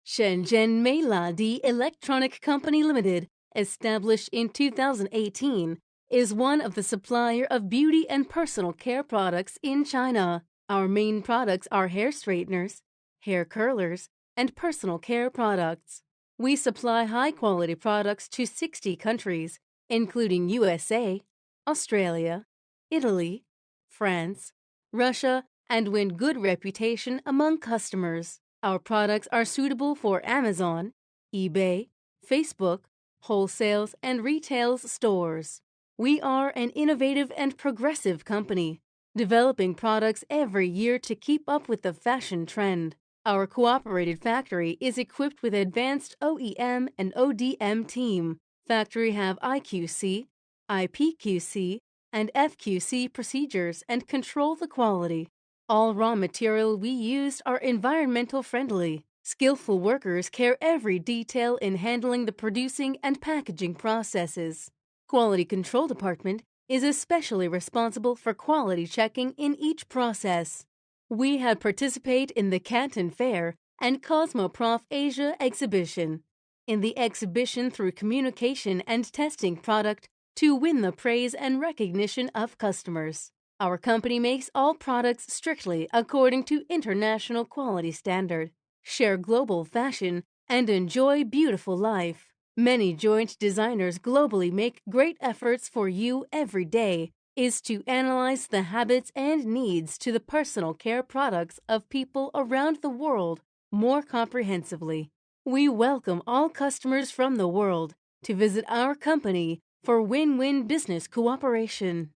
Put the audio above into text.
Shenzhen Meiladi Electronic Company Limited, established in 2018, is one of the supplier of beauty and personal care products in China. Our main products are hair straighteners, hair curlers, and personal care products. We supply high-quality products to 60 countries, including USA, Australia, Italy, France, Russia, and win good reputation among customers. Our products are suitable for Amazon, eBay, Facebook, wholesales, and retails stores. We are an innovative and progressive company, developing products every year to keep up with the fashion trend. Our cooperated factory is equipped with advanced OEM and ODM team. Factory have IQC, IPQC, and FQC procedures and control the quality. All raw material we used are environmental friendly. Skillful workers care every detail in handling the producing and packaging processes. Quality Control Department is especially responsible for quality checking in each process. We have participated in the Canton Fair and Cosmoprof Asia exhibition. In the exhibition through communication and testing product to win the praise and recognition of customers. Our company makes all products strictly according to international quality standard. Share global fashion and enjoy beautiful life. Many joint designers globally make great efforts for you every day is to analyze the habits and needs to the personal care products of people around the world more comprehensively. We welcome all customers from the world to visit our company for win-win business cooperation.